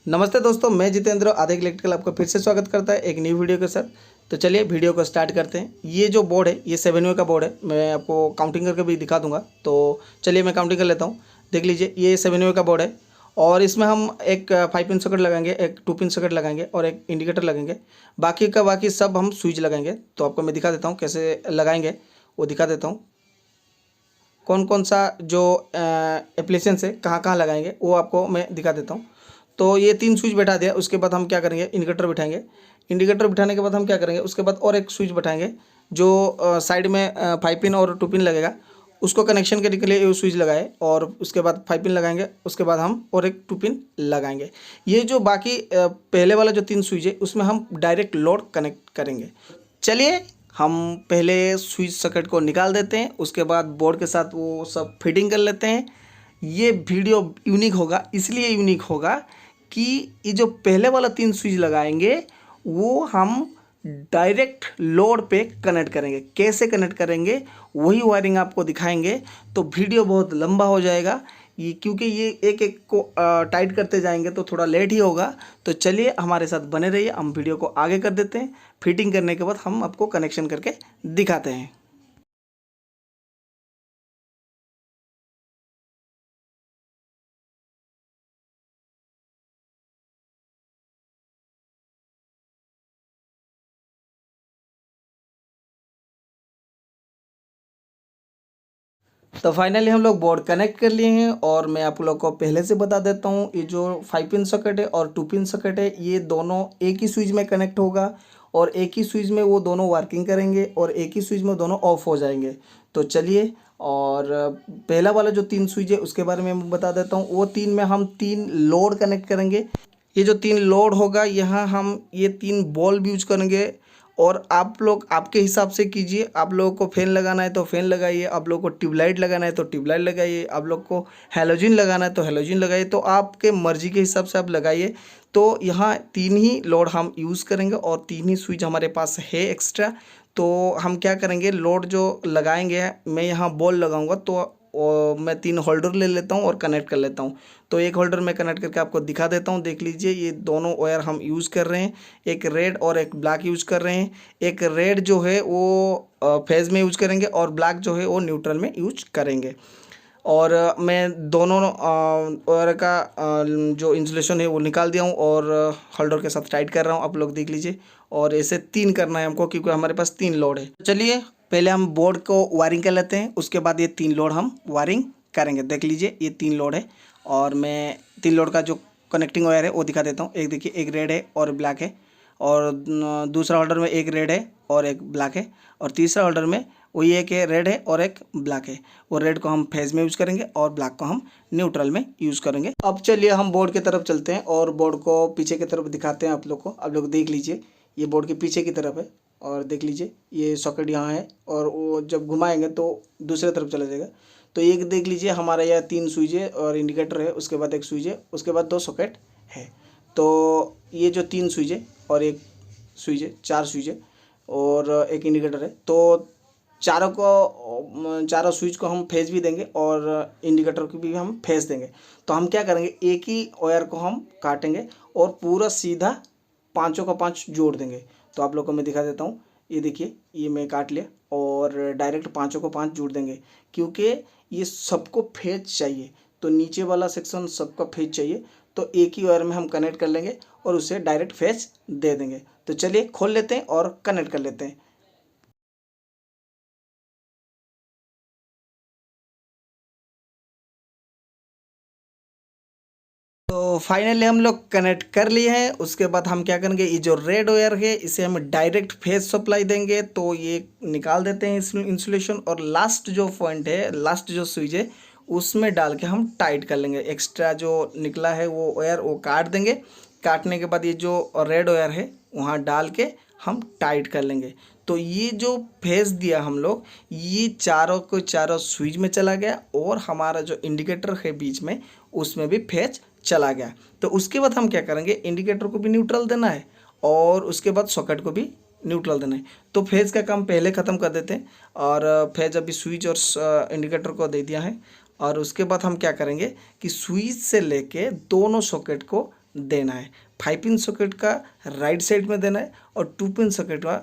नमस्ते दोस्तों, मैं जितेंद्र आधे इलेक्ट्रिकल आपका फिर से स्वागत करता है एक न्यू वीडियो के साथ। तो चलिए वीडियो को स्टार्ट करते हैं। ये जो बोर्ड है ये 7 वे का बोर्ड है। मैं आपको काउंटिंग करके भी दिखा दूंगा। तो चलिए मैं काउंटिंग कर लेता हूँ। देख लीजिए ये 7 वे का बोर्ड है और इसमें हम एक 5 पिन सॉकेट लगाएंगे, एक 2 पिन सॉकेट लगाएंगे और एक इंडिकेटर लगाएंगे। बाकी का बाकी सब हम स्विच लगाएंगे। तो आपको मैं दिखा देता हूँ कैसे लगाएंगे, वो दिखा देता हूँ। कौन कौन सा जो एप्लीकेशन से कहाँ कहाँ लगाएंगे वो आपको मैं दिखा देता हूँ। तो ये 3 स्विच बैठा दिया। उसके बाद हम क्या करेंगे, इंडिकेटर बिठाएंगे। इंडिकेटर बिठाने के बाद हम क्या करेंगे, उसके बाद और एक स्विच बैठाएंगे जो साइड में 5 पिन और 2 पिन लगेगा। उसको कनेक्शन करने के लिए ये स्विच लगाए और उसके बाद 5 पिन लगाएंगे। उसके बाद हम और एक 2 पिन लगाएंगे। ये जो बाकी पहले वाला जो 3 स्विच है उसमें हम डायरेक्ट लोड कनेक्ट करेंगे। चलिए हम पहले स्विच सॉकेट को निकाल देते हैं, उसके बाद बोर्ड के साथ वो सब फिटिंग कर लेते हैं। ये वीडियो यूनिक होगा, इसलिए यूनिक होगा कि ये जो पहले वाला 3 स्विच लगाएंगे वो हम डायरेक्ट लोड पे कनेक्ट करेंगे। कैसे कनेक्ट करेंगे वही वायरिंग आपको दिखाएंगे। तो वीडियो बहुत लंबा हो जाएगा ये, क्योंकि ये एक एक को टाइट करते जाएंगे तो थोड़ा लेट ही होगा। तो चलिए हमारे साथ बने रहिए, हम वीडियो को आगे कर देते हैं। फिटिंग करने के बाद हम आपको कनेक्शन करके दिखाते हैं। तो फाइनली हम लोग बोर्ड कनेक्ट कर लिए हैं और मैं आप लोग को पहले से बता देता हूँ, ये जो 5 पिन सॉकेट है और 2 पिन सॉकेट है ये दोनों एक ही स्विच में कनेक्ट होगा और एक ही स्विच में वो दोनों वर्किंग करेंगे और एक ही स्विच में दोनों ऑफ हो जाएंगे। तो चलिए, और पहला वाला जो 3 स्विच है उसके बारे में मैं बता देता हूँ। वो 3 में हम 3 लोड कनेक्ट करेंगे। ये जो 3 लोड होगा यहाँ हम ये 3 बल्ब यूज करेंगे और आप लोग आपके हिसाब से कीजिए। आप लोगों को फैन लगाना है तो फैन लगाइए, आप लोगों को ट्यूबलाइट लगाना है तो ट्यूबलाइट लगाइए, आप लोग को हैलोजन लगाना है तो हैलोजन लगाइए। तो आपके मर्जी के हिसाब से आप लगाइए। तो यहाँ 3 ही लोड हम यूज़ करेंगे और 3 ही स्विच हमारे पास है एक्स्ट्रा। तो हम क्या करेंगे, लोड जो लगाएंगे मैं यहाँ बॉल लगाऊंगा तो मैं 3 होल्डर ले लेता हूँ और कनेक्ट कर लेता हूँ। तो एक होल्डर में कनेक्ट करके आपको दिखा देता हूँ। देख लीजिए ये दोनों वायर हम यूज़ कर रहे हैं, एक रेड और एक ब्लैक यूज़ कर रहे हैं। एक रेड जो है वो फेज में यूज़ करेंगे और ब्लैक जो है वो न्यूट्रल में यूज करेंगे। और मैं दोनों वायर का जो इंसुलेशन है वो निकाल दिया हूँ और होल्डर के साथ टाइट कर रहा हूँ। आप लोग देख लीजिए। और ऐसे 3 करना है हमको क्योंकि हमारे पास 3 लोड है। चलिए पहले हम बोर्ड को वायरिंग कर लेते हैं, उसके बाद ये 3 लोड हम वायरिंग करेंगे। देख लीजिए ये 3 लोड है और मैं 3 लोड का जो कनेक्टिंग वायर है वो दिखा देता हूँ। एक देखिए, एक रेड है और ब्लैक है और दूसरा होल्डर में एक रेड है और एक ब्लैक है और तीसरा होल्डर में वही एक है, रेड है और एक ब्लैक है। वो रेड को हम फेज में यूज़ करेंगे और ब्लैक को हम न्यूट्रल में यूज़ करेंगे। अब चलिए हम बोर्ड की तरफ चलते हैं और बोर्ड को पीछे की तरफ दिखाते हैं आप लोग को। आप लोग देख लीजिए ये बोर्ड के पीछे की तरफ है और देख लीजिए ये सॉकेट यहाँ है और वो जब घुमाएंगे तो दूसरे तरफ चला जाएगा। तो एक देख लीजिए हमारा यह 3 स्विच है और इंडिकेटर है, उसके बाद एक स्विच है, उसके बाद 2 सॉकेट है। तो ये जो 3 स्विच है और एक स्विच है, 4 स्विच है और एक इंडिकेटर है। तो चारों स्विच को हम फेज भी देंगे और इंडिकेटर को भी हम फेज देंगे। तो हम क्या करेंगे, एक ही वायर को हम काटेंगे और पूरा सीधा 5 का 5 जोड़ देंगे। तो आप लोग को मैं दिखा देता हूँ। ये देखिए ये मैं काट लिया और डायरेक्ट 5 को 5 जोड़ देंगे क्योंकि ये सबको फेज चाहिए। तो नीचे वाला सेक्शन सबका फेज चाहिए तो एक ही वायर में हम कनेक्ट कर लेंगे और उसे डायरेक्ट फेज दे देंगे। तो चलिए खोल लेते हैं और कनेक्ट कर लेते हैं। तो फाइनली हम लोग कनेक्ट कर लिए हैं। उसके बाद हम क्या करेंगे, ये जो रेड वायर है इसे हम डायरेक्ट फेज सप्लाई देंगे। तो ये निकाल देते हैं इंसुलेशन और लास्ट जो पॉइंट है, लास्ट जो स्विच है उसमें डाल के हम टाइट कर लेंगे। एक्स्ट्रा जो निकला है वो वायर वो काट देंगे। काटने के बाद ये जो रेड वायर है वहाँ डाल के हम टाइट कर लेंगे। तो ये जो फेज दिया हम लोग, ये चारों को चारों स्विच में चला गया और हमारा जो इंडिकेटर है बीच में उसमें भी फेज चला गया। तो उसके बाद हम क्या करेंगे, इंडिकेटर को भी न्यूट्रल देना है और उसके बाद सॉकेट को भी न्यूट्रल देना है। तो फेज का काम पहले ख़त्म कर देते हैं और फेज अभी स्विच और इंडिकेटर को दे दिया है। और उसके बाद हम क्या करेंगे कि स्विच से लेके दोनों सॉकेट को देना है। 5 पिन सॉकेट का राइट साइड में देना है और 2 पिन सॉकेट का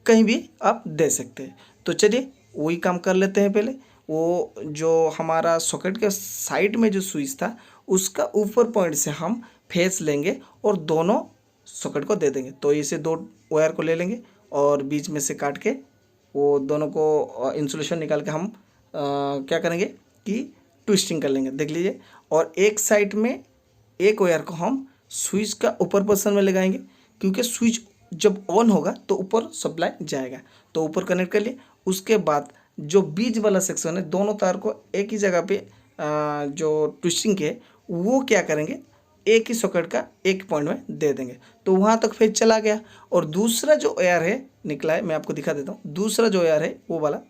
कहीं भी आप दे सकते हैं। तो चलिए वही काम कर लेते हैं। पहले वो जो हमारा सॉकेट के साइड में जो स्विच था उसका ऊपर पॉइंट से हम फेस लेंगे और दोनों सॉकेट को दे देंगे। तो इसे 2 वायर को ले लेंगे और बीच में से काट के वो दोनों को इंसुलेशन निकाल के हम क्या करेंगे कि ट्विस्टिंग कर लेंगे। देख लीजिए। और एक साइड में एक वायर को हम स्विच का ऊपर पोर्शन में लगाएंगे, क्योंकि स्विच जब ऑन होगा तो ऊपर सप्लाई जाएगा। तो ऊपर कनेक्ट कर लिए। उसके बाद जो बीच वाला सेक्शन है दोनों तार को एक ही जगह पे जो ट्विस्टिंग के वो क्या करेंगे एक ही सॉकेट का एक पॉइंट में दे देंगे। तो वहाँ तक फेज चला गया। और दूसरा जो वायर है निकला है, मैं आपको दिखा देता हूँ। दूसरा जो वायर है वो वाला,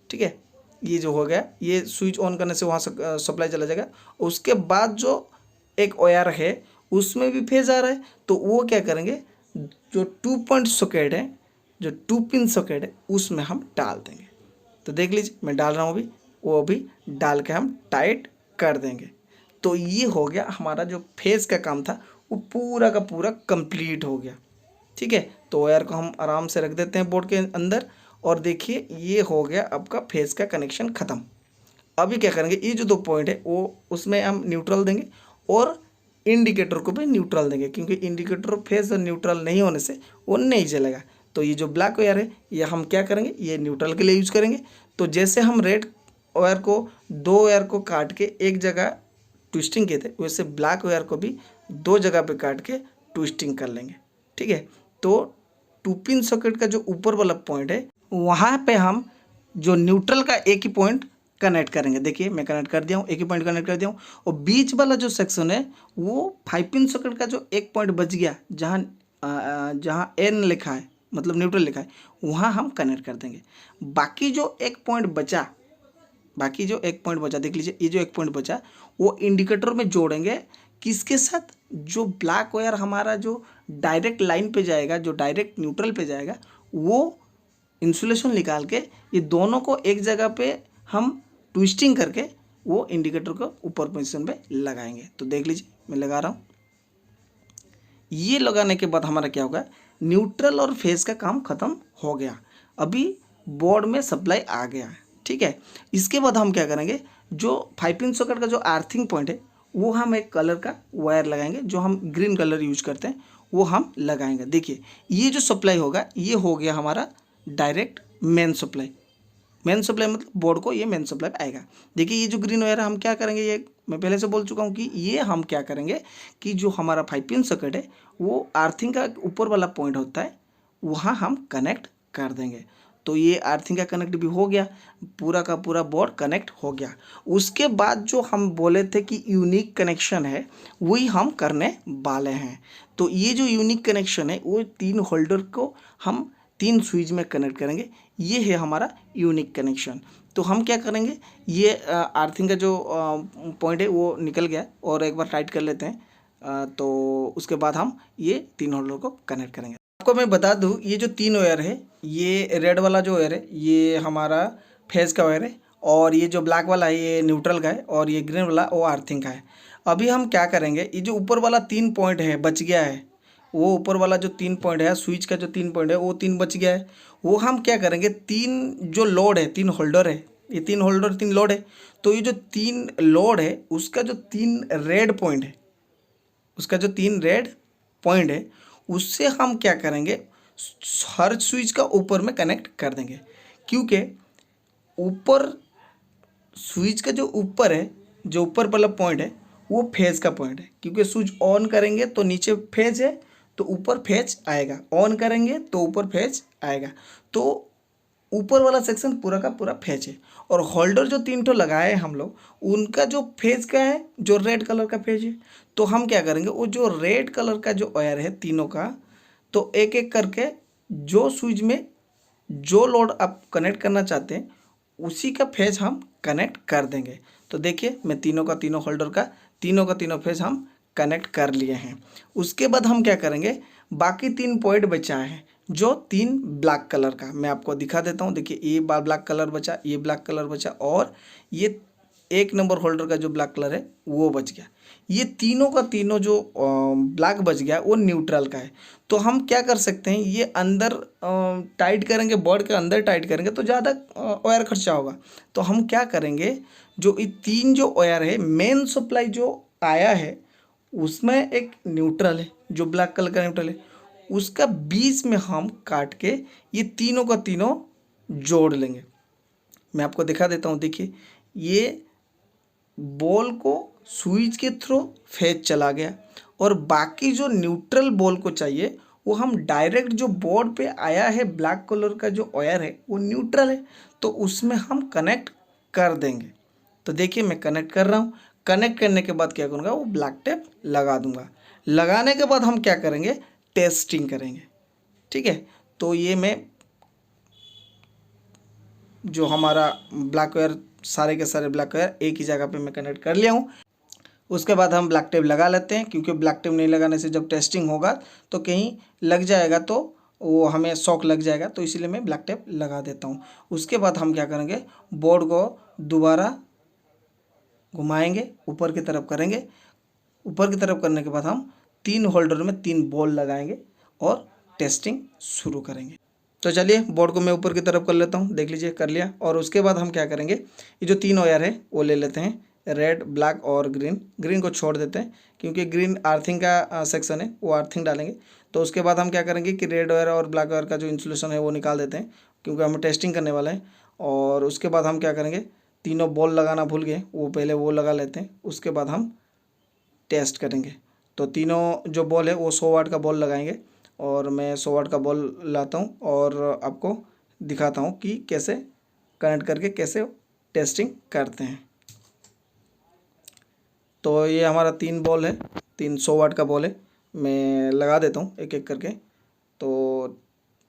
ठीक है, ये जो हो गया, ये स्विच ऑन करने से वहाँ सप्लाई चला जाएगा। उसके बाद जो एक वायर है उसमें भी फेज आ रहा है, तो वो क्या करेंगे, जो 2 पॉइंट सॉकेट है, जो 2 पिन सॉकेट है उसमें हम डाल देंगे। तो देख लीजिए मैं डाल रहा हूँ अभी, वो अभी डाल के हम टाइट कर देंगे। तो ये हो गया हमारा जो फेस का काम था वो पूरा का पूरा कंप्लीट हो गया। ठीक है, तो वायर को हम आराम से रख देते हैं बोर्ड के अंदर। और देखिए ये हो गया आपका फेस का कनेक्शन ख़त्म। अभी क्या करेंगे, ये जो 2 पॉइंट है वो उसमें हम न्यूट्रल देंगे और इंडिकेटर को भी न्यूट्रल देंगे, क्योंकि इंडिकेटर फेस और न्यूट्रल नहीं होने से वो नहीं जलेगा। तो ये जो ब्लैक वायर है ये हम क्या करेंगे, ये न्यूट्रल के लिए यूज करेंगे। तो जैसे हम रेड वायर को 2 वायर को काट के एक जगह ट्विस्टिंग किए थे, वैसे ब्लैक वायर को भी 2 जगह पे काट के ट्विस्टिंग कर लेंगे। ठीक है, तो 2 पिन सॉकेट का जो ऊपर वाला पॉइंट है वहाँ पे हम जो न्यूट्रल का एक ही पॉइंट कनेक्ट करेंगे। देखिए मैं कनेक्ट कर दिया हूँ, एक ही पॉइंट कनेक्ट कर दिया हूँ। और बीच वाला जो सेक्शन है वो 5 पिन सॉकेट का जो एक पॉइंट बच गया, जहाँ जहाँ एन लिखा है, मतलब न्यूट्रल लिखा है, वहाँ हम कनेक्ट कर देंगे। बाकी जो एक पॉइंट बचा, देख लीजिए, ये जो एक पॉइंट बचा वो इंडिकेटर में जोड़ेंगे। किसके साथ, जो ब्लैक वायर हमारा जो डायरेक्ट लाइन पे जाएगा, जो डायरेक्ट न्यूट्रल पे जाएगा, वो इंसुलेशन निकाल के ये दोनों को एक जगह पे हम ट्विस्टिंग करके वो इंडिकेटर को ऊपर पोजीशन पे लगाएंगे। तो देख लीजिए मैं लगा रहा हूँ। ये लगाने के बाद हमारा क्या होगा, न्यूट्रल और फेज का काम खत्म हो गया। अभी बोर्ड में सप्लाई आ गया। ठीक है, इसके बाद हम क्या करेंगे, जो 5 पिन सॉकेट का जो अर्थिंग पॉइंट है वो हम एक कलर का वायर लगाएंगे, जो हम ग्रीन कलर यूज करते हैं वो हम लगाएंगे। देखिए ये जो सप्लाई होगा ये हो गया हमारा direct main supply. Main supply मतलब बोर्ड को ये मेन सप्लाई आएगा। देखिए ये जो ग्रीन वायर है हम क्या करेंगे, ये मैं पहले से बोल चुका हूँ कि ये हम क्या करेंगे कि जो हमारा 5 पिन सॉकेट है वो अर्थिंग का ऊपर वाला पॉइंट होता है, वहाँ हम कनेक्ट कर देंगे। तो ये अर्थिंग का कनेक्ट भी हो गया, पूरा का पूरा बोर्ड कनेक्ट हो गया। उसके बाद जो हम बोले थे कि यूनिक कनेक्शन है वही हम करने वाले हैं। तो ये जो यूनिक कनेक्शन है वो 3 होल्डर को हम 3 स्विच में कनेक्ट करेंगे। ये है हमारा यूनिक कनेक्शन। तो हम क्या करेंगे, ये अर्थिंग का जो पॉइंट है वो निकल गया और एक बार टाइट कर लेते हैं। तो उसके बाद हम ये 3 होल्डर को कनेक्ट करेंगे। आपको मैं बता दूं, ये जो 3 वायर है, ये रेड वाला जो वायर है ये हमारा फेज का वायर है, और ये जो ब्लैक वाला है ये न्यूट्रल का है, और ये ग्रीन वाला वो अर्थिंग का है। अभी हम क्या करेंगे, ये जो ऊपर वाला 3 पॉइंट है बच गया है, वो ऊपर वाला जो 3 पॉइंट है, स्विच का जो 3 पॉइंट है वो 3 बच गया है, वो हम क्या करेंगे, 3 जो लोड है, 3 होल्डर है, ये 3 होल्डर 3 लोड है। तो ये जो 3 लोड है उसका जो 3 रेड पॉइंट है, उससे हम क्या करेंगे, हर स्विच का ऊपर में कनेक्ट कर देंगे। क्योंकि ऊपर स्विच का जो ऊपर है, जो ऊपर वाला पॉइंट है वो फेज का पॉइंट है, क्योंकि स्विच ऑन करेंगे तो नीचे फेज है तो ऊपर फेज आएगा, ऑन करेंगे तो ऊपर फेज आएगा। तो ऊपर वाला सेक्शन पूरा का पूरा फेज है। और होल्डर जो 3 ठो लगाए हम लोग, उनका जो फेज का है, जो रेड कलर का फेज है, तो हम क्या करेंगे, वो जो रेड कलर का जो वायर है तीनों का, तो एक एक करके जो स्विच में जो लोड आप कनेक्ट करना चाहते हैं उसी का फेज हम कनेक्ट कर देंगे। तो देखिए मैं तीनों का तीनों फेज हम कनेक्ट कर लिए हैं। उसके बाद हम क्या करेंगे, बाकी 3 पॉइंट बचा है, जो 3 ब्लैक कलर का मैं आपको दिखा देता हूँ। देखिए ये ब्लैक कलर बचा, ये ब्लैक कलर बचा, और ये 1 नंबर होल्डर का जो ब्लैक कलर है वो बच गया। ये तीनों का तीनों जो ब्लैक बच गया वो न्यूट्रल का है। तो हम क्या कर सकते हैं, ये अंदर टाइट करेंगे, बोर्ड के अंदर टाइट करेंगे तो ज़्यादा वायर खर्चा होगा। तो हम क्या करेंगे, जो ये तीन जो वायर है, मेन सप्लाई जो आया है उसमें एक न्यूट्रल है, जो ब्लैक कलर का न्यूट्रल है, उसका बीच में हम काट के ये तीनों का तीनों जोड़ लेंगे। मैं आपको दिखा देता हूँ, देखिए ये बॉल को स्विच के थ्रू फेज चला गया, और बाकी जो न्यूट्रल बॉल को चाहिए वो हम डायरेक्ट जो बोर्ड पे आया है ब्लैक कलर का जो वायर है वो न्यूट्रल है, तो उसमें हम कनेक्ट कर देंगे। तो देखिए मैं कनेक्ट कर रहा हूँ। कनेक्ट करने के बाद क्या करूँगा, वो ब्लैक टेप लगा दूंगा। लगाने के बाद हम क्या करेंगे, टेस्टिंग करेंगे। ठीक है, तो ये मैं जो हमारा ब्लैक वायर, सारे के सारे ब्लैक वायर एक ही जगह पे मैं कनेक्ट कर लिया हूँ। उसके बाद हम ब्लैक टेप लगा लेते हैं, क्योंकि ब्लैक टेप नहीं लगाने से जब टेस्टिंग होगा तो कहीं लग जाएगा तो वो हमें शॉक लग जाएगा, तो इसीलिए मैं ब्लैक टेप लगा देता हूँ। उसके बाद हम क्या करेंगे, बोर्ड को दोबारा घुमाएंगे, ऊपर की तरफ करेंगे। ऊपर की तरफ करने के बाद हम तीन होल्डर में तीन बॉल लगाएंगे और टेस्टिंग शुरू करेंगे। तो चलिए बोर्ड को मैं ऊपर की तरफ कर लेता हूँ, देख लीजिए कर लिया। और उसके बाद हम क्या करेंगे, ये जो तीन वायर है वो ले लेते हैं, रेड, ब्लैक और ग्रीन। ग्रीन को छोड़ देते हैं क्योंकि ग्रीन अर्थिंग का सेक्शन है, वो अर्थिंग डालेंगे। तो उसके बाद हम क्या करेंगे कि रेड वायर और ब्लैक वायर का जो इंसुलेशन है वो निकाल देते हैं, क्योंकि हम टेस्टिंग करने वाले हैं। और उसके बाद हम क्या करेंगे, तीनों बॉल लगाना भूल गए, वो पहले वो लगा लेते हैं, उसके बाद हम टेस्ट करेंगे। तो तीनों जो बॉल है वो 100 वाट का बॉल लगाएंगे, और मैं 100 वाट का बॉल लाता हूँ और आपको दिखाता हूँ कि कैसे कनेक्ट करके कैसे टेस्टिंग करते हैं। तो ये हमारा तीन बॉल है, 300 वाट का बॉल है, मैं लगा देता हूँ एक एक करके। तो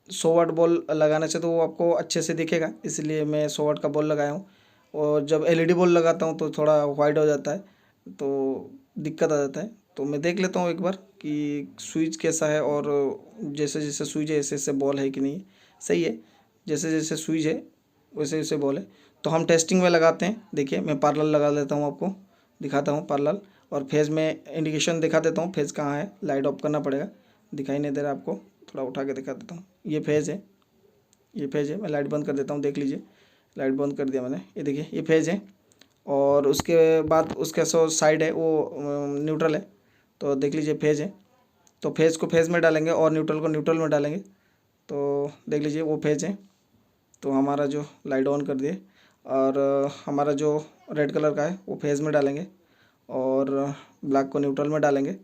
100 वाट बॉल लगाने से तो वो आपको अच्छे से दिखेगा, इसलिए मैं 100 वाट का बॉल लगाया हूँ। और जब एलईडी बॉल लगाता हूँ तो थोड़ा वाइट हो जाता है, तो दिक्कत आ जाता है। तो मैं देख लेता हूँ एक बार कि स्विच कैसा है, और जैसे जैसे स्विच है ऐसे ऐसे बॉल है कि नहीं। सही है, जैसे जैसे स्विच है वैसे वैसे बॉल है। तो हम टेस्टिंग में लगाते हैं। देखिए मैं पार्लर लगा लेता हूँ, आपको दिखाता हूँ पार्लर। और फेज़ में इंडिकेशन दिखा देता हूँ, फेज़ कहाँ है, लाइट ऑफ करना पड़ेगा, दिखाई नहीं दे रहा आपको, थोड़ा उठा के दिखा देता हूँ। ये फेज़ है, ये फेज़ है, मैं लाइट बंद कर देता हूँ, देख लीजिए लाइट बंद कर दिया मैंने, ये देखिए ये फेज़ है। और उसके बाद उसका सो साइड है वो न्यूट्रल है, तो देख लीजिए फेज़ है। तो फेज़ को फेज़ में डालेंगे और न्यूट्रल को न्यूट्रल में डालेंगे, तो देख लीजिए वो फेज़ है। तो हमारा जो लाइट ऑन कर दिए, और हमारा जो रेड कलर का है वो फेज़ में डालेंगे और ब्लैक को न्यूट्रल में डालेंगे।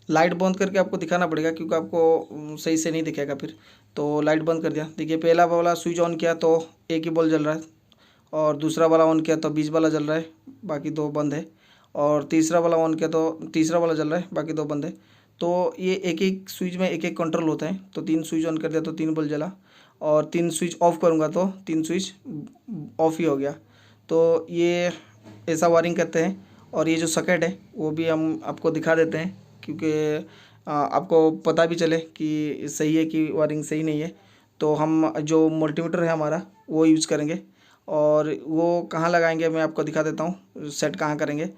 लाइट बंद करके आपको दिखाना पड़ेगा, क्योंकि आपको सही से नहीं दिखेगा फिर। तो लाइट बंद कर दिया, देखिए पहला वाला स्विच ऑन किया तो एक ही बॉल जल रहा है, और दूसरा वाला ऑन किया तो बीच वाला जल रहा है, बाकी दो बंद है। और तीसरा वाला ऑन किया तो तीसरा वाला जल रहा है, बाकी दो बंद है। तो ये एक एक स्विच में एक एक कंट्रोल होता है। तो तीन स्विच ऑन कर दिया तो तीन बल्ब जला, और तीन स्विच ऑफ करूँगा तो तीन स्विच ऑफ ही हो गया। तो ये ऐसा वायरिंग करते हैं। और ये जो सॉकेट है वो भी हम आपको दिखा देते हैं, क्योंकि आपको पता भी चले कि सही है कि वायरिंग सही नहीं है। तो हम जो मल्टीमीटर है हमारा वो यूज़ करेंगे, और वो कहाँ लगाएंगे मैं आपको दिखा देता हूँ, सेट कहाँ करेंगे।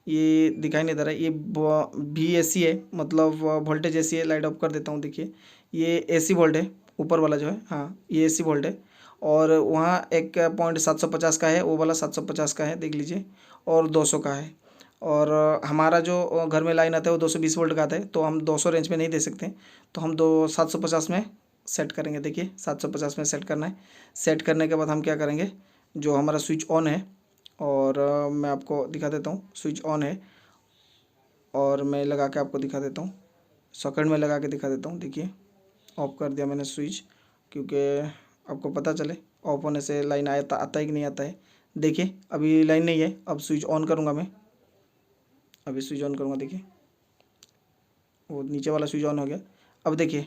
ये दिखाई नहीं दे रहा है, ये VAC है, मतलब वोल्टेज AC है। लाइट ऑफ कर देता हूँ, देखिए ये AC वोल्ट है, ऊपर वाला जो है, हाँ ये AC वोल्ट है। और वहाँ एक पॉइंट 750 का है, वो वाला 750 का है, देख लीजिए, और 200 का है। और हमारा जो घर में लाइन आता है वो 220 वोल्ट का आता है, तो हम 200 रेंज में नहीं दे सकते, तो हम 750 में सेट करेंगे। देखिए 750 में सेट करना है। सेट करने के बाद हम क्या करेंगे, जो हमारा स्विच ऑन है, और मैं आपको दिखा देता हूँ, स्विच ऑन है, और मैं लगा के आपको दिखा देता हूँ, सॉकेट में लगा के दिखा देता हूँ। देखिए ऑफ कर दिया मैंने स्विच, क्योंकि आपको पता चले ऑफ होने से लाइन आता है कि नहीं आता है। देखिए अभी लाइन नहीं है, अब स्विच ऑन करूँगा मैं, अभी स्विच ऑन करूँगा, देखिए वो नीचे वाला स्विच ऑन हो गया। अब देखिए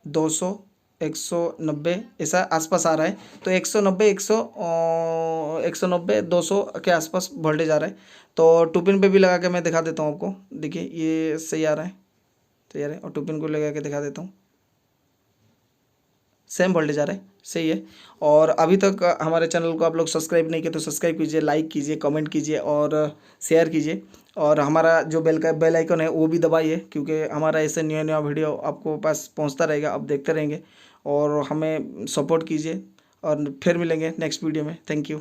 200 190 ऐसा आसपास आ रहा है, तो 190 190 200 के आसपास वोल्टेज आ रहा है। तो टू पिन पे भी लगा के मैं दिखा देता हूँ आपको, देखिए ये सही आ रहा है, सही आ रहा है। और टू पिन को लगा के दिखा देता हूँ, सेम वोल्टेज आ रहा है, सही है। और अभी तक हमारे चैनल को आप लोग सब्सक्राइब नहीं किए तो सब्सक्राइब कीजिए, लाइक कीजिए, कमेंट कीजिए और शेयर कीजिए। और हमारा जो बेल आइकन है वो भी दबाइए, क्योंकि हमारा ऐसे नया नया वीडियो आपको पास पहुंचता रहेगा, आप देखते रहेंगे और हमें सपोर्ट कीजिए। और फिर मिलेंगे नेक्स्ट वीडियो में। Thank you.